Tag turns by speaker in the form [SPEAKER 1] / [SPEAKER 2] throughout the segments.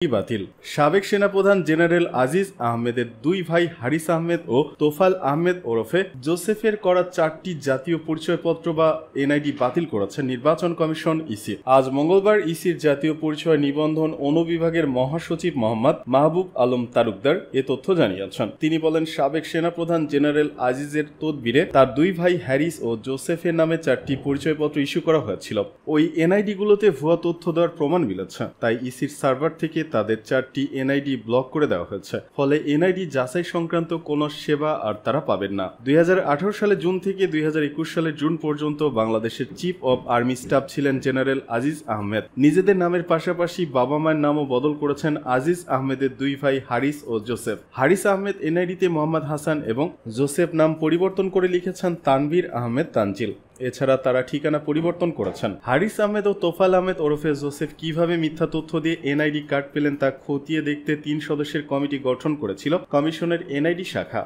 [SPEAKER 1] বাতিল। সাবেক সেনাপ্রধান জেনারেল আজিজ আহমেদের দুই ভাই হারিস আহমেদ ও তোফাল আহমেদ ওরফে জোসেফের করা 4টি জাতীয় পরিচয়পত্র বা এনআইডি বাতিল করেছে নির্বাচন কমিশন ইসি। আজ মঙ্গলবার ইসির জাতীয় পরিচয় নিবন্ধন অনুবিভাগের মহাসচিব মোহাম্মদ মাহবুব আলম তালুকদার এ তথ্য জানিয়েছেন। তিনি বলেন, সাবেক সেনাপ্রধান জেনারেল আজিজের তদবিরে তার দুই ভাই হ্যারিস ও জোসেফের নামে 4টি পরিচয়পত্র ইস্যু করা হয়েছিল। ওই এনআইডিগুলোতে ভুয়া তথ্য দেওয়ার প্রমাণ মিলেছে, তাই ইসির সার্ভার থেকে তাদের 4টি এনআইডি ব্লক করে দেওয়া হয়েছে। ফলে এনআইডি যাচাই সংক্রান্ত কোনো সেবা আর তারা পাবেন না। 2018 সালে জুন থেকে 2021 সালের জুন পর্যন্ত বাংলাদেশের চিফ অব আর্মি স্টাফ ছিলেন জেনারেল আজিজ আহমেদ। নিজেদের নামের পাশাপাশি বাবা মায়ের নামও বদল করেছেন আজিজ আহমেদের দুই ভাই হারিস ও জোসেফ। হারিস আহমেদ এনআইডিতে মোহাম্মদ হাসান এবং জোসেফ নাম পরিবর্তন করে লিখেছেন তানভীর আহমেদ তানজিল। এছাড়া তারা ঠিকানা পরিবর্তন করেছেন। হারিস আহমেদ ও তোফাল আহমেদ ওরফে জোসেফ কিভাবে মিথ্যা তথ্য দিয়ে এনআইডি কার্ড পেলেন তা খতিয়ে দেখতে 3 সদস্যের কমিটি গঠন করেছিল কমিশনের এনআইডি শাখা।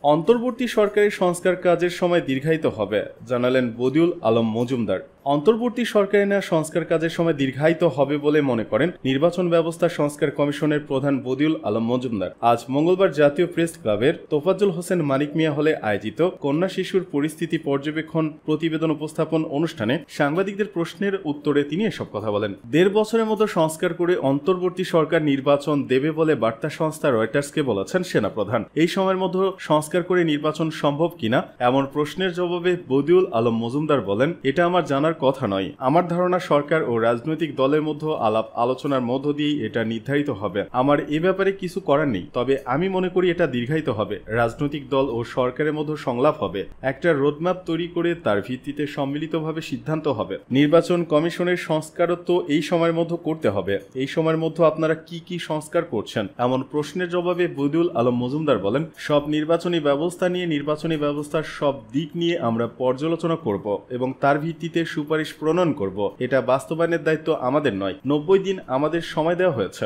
[SPEAKER 1] অন্তর্বর্তী সরকারের সংস্কার কাজের সময় দীর্ঘায়িত হবে জানালেন বদিউল আলম মজুমদার। অন্তর্বর্তী সরকারের নেওয়া সংস্কার কাজের সময় দীর্ঘায়িত হবে বলে মনে করেন নির্বাচন ব্যবস্থা সংস্কার কমিশনের প্রধান বদিউল আলম মজুমদার। আজ মঙ্গলবার জাতীয় প্রেস ক্লাবের তোফাজ্জল হোসেন মানিক মিয়া হলে আয়োজিত কন্যা শিশুর পরিস্থিতি পর্যবেক্ষণ প্রতিবেদন উপস্থাপন অনুষ্ঠানে সাংবাদিকদের প্রশ্নের উত্তরে তিনি এসব কথা বলেন। 1.5 বছরের মতো সংস্কার করে অন্তর্বর্তী সরকার নির্বাচন দেবে বলে বার্তা সংস্থা রয়টার্সকে বলেছেন সেনাপ্রধান। এই সময়ের মধ্যে সংস্কার করে নির্বাচন সম্ভব কিনা এমন প্রশ্নের জবাবে বদিউল আলম মজুমদার বলেন, এটা আমার জানার কথা নয়। আমার ধারণা সরকার ও রাজনৈতিক দলের মধ্যে আলাপ আলোচনার মধ্য দিয়েই এটা নির্ধারিত হবে। আমার এ ব্যাপারে কিছু করার নেই, তবে আমি মনে করি এটা দীর্ঘায়িত হবে। রাজনৈতিক দল ও সরকারের মধ্যে সংলাপ হবে, একটা রোডম্যাপ তৈরি করে তার ভিত্তিতে সম্মিলিতভাবে সিদ্ধান্ত হবে। নির্বাচন কমিশনের সংস্কারও তো এই সময়ের মধ্যে করতে হবে। এই সময়ের মধ্যে আপনারা কি কি সংস্কার করছেন এমন প্রশ্নের জবাবে বদিউল আলম মজুমদার বলেন, সব নির্বাচনী ব্যবস্থা নিয়ে নির্বাচনী ব্যবস্থার সব দিক নিয়ে আমরা পর্যালোচনা করব এবং তার ভিত্তিতে সুপারিশ প্রণয়ন করব। এটা বাস্তবায়নের দায়িত্ব আমাদের নয়। 90 দিন আমাদের সময় দেওয়া হয়েছে।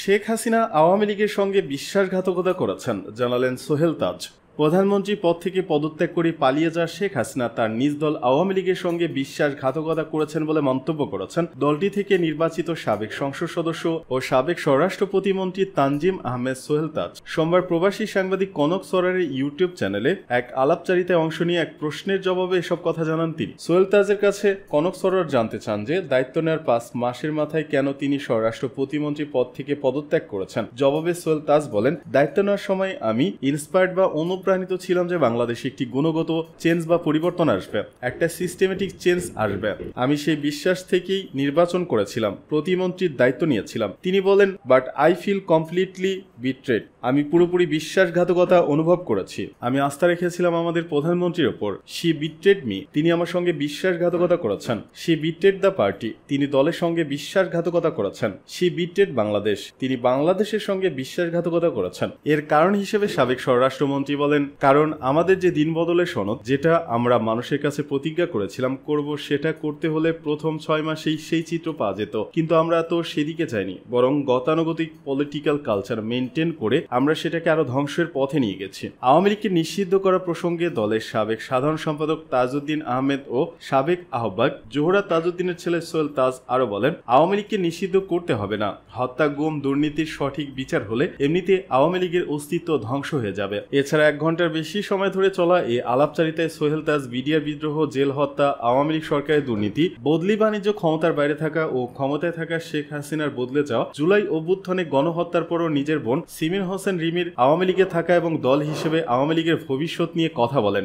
[SPEAKER 1] শেখ হাসিনা আওয়ামী লীগের সঙ্গে বিশ্বাসঘাতকতা করেছেন জানালেন সোহেল তাজ। প্রধানমন্ত্রী পদ থেকে পদত্যাগ করে পালিয়ে যাওয়া শেখ হাসিনা তার নিজ দল আওয়ামী লীগের সঙ্গে বিশ্বাসঘাতকতা করেছেন বলে মন্তব্য করেছেন দলটি থেকে নির্বাচিত সাবেক সংসদ সদস্য ও সাবেক স্বরাষ্ট্র প্রতিমন্ত্রী তানজিম আহমেদ সোহেল তাজ। সোমবার প্রবাসী সাংবাদিক কনক সরারের ইউটিউব চ্যানেলে এক আলাপচারিতায় অংশ নিয়ে এক প্রশ্নের জবাবে এসব কথা জানান তিনি। সোহেল তাজের কাছে কনক সরার জানতে চান যে দায়িত্ব নেওয়ার 5 মাসের মাথায় কেন তিনি স্বরাষ্ট্র প্রতিমন্ত্রী পদ থেকে পদত্যাগ করেছেন। জবাবে সোহেল তাজ বলেন, দায়িত্ব নেওয়ার সময় আমি ইন্সপায়ার্ড বা অনুপ্রাণিত ছিলাম যে বাংলাদেশে একটি গুণগত চেঞ্জ বা পরিবর্তন আসবে, একটা সিস্টেমেটিক চেঞ্জ আসবে। আমি সেই বিশ্বাস থেকেই নির্বাচন করেছিলাম, প্রতিমন্ত্রীর দায়িত্ব নিয়েছিলাম। তিনি বলেন, but I feel completely betrayed. আমি পুরোপুরি বিশ্বাসঘাতকতা অনুভব করেছি। আমি আস্থা রেখেছিলাম আমাদের প্রধানমন্ত্রীর ওপর। She betrayed me. তিনি আমার সঙ্গে বিশ্বাসঘাতকতা করেছেন। She betrayed the party. তিনি দলের সঙ্গে বিশ্বাসঘাতকতা করেছেন। She betrayed Bangladesh. তিনি বাংলাদেশের সঙ্গে বিশ্বাসঘাতকতা করেছেন। এর কারণ হিসেবে সাবেক স্বরাষ্ট্রমন্ত্রী বলেন, কারণ আমাদের যে দিন বদলের সনদ, যেটা আমরা মানুষের কাছে প্রতিজ্ঞা করেছিলাম করব, সেটা করতে হলে প্রথম 6 মাসেই সেই চিত্র পাওয়া যেত। কিন্তু আমরা তো সেদিকে যাইনি, বরং গতানুগতিক পলিটিক্যাল কালচার মেনটেন করে আমরা সেটাকে আরো ধ্বংসের পথে নিয়ে গেছি। আওয়ামী লীগকে নিষিদ্ধ করা প্রসঙ্গে দলের সাবেক সাধারণ সম্পাদক তাজউদ্দিন আহমেদ ও সাবেক আহ্বায়ক জোহরা তাজউদ্দিনের ছেলে সোহেল তাজ আরো বলেন, আওয়ামী লীগকে নিষিদ্ধ করতে হবে না। হত্যা, গুম, দুর্নীতির সঠিক বিচার হলে এমনিতে আওয়ামী লীগের অস্তিত্ব ধ্বংস হয়ে যাবে। এছাড়া 1 ঘন্টার বেশি সময় ধরে চলা এই আলাপচারিতায় সোহেল তাজ বিডিআর বিদ্রোহ, জেল হত্যা, আওয়ামী লীগ সরকারের দুর্নীতি, বদলি বাণিজ্য, ক্ষমতার বাইরে থাকা ও ক্ষমতায় থাকা শেখ হাসিনার বদলে যাওয়া, জুলাই অভ্যুত্থানে গণহত্যার পরও নিজের বোন সিমিন হোসেন রিমির আওয়ামী লীগে থাকা এবং দল হিসেবে আওয়ামী লীগের ভবিষ্যৎ নিয়ে কথা বলেন।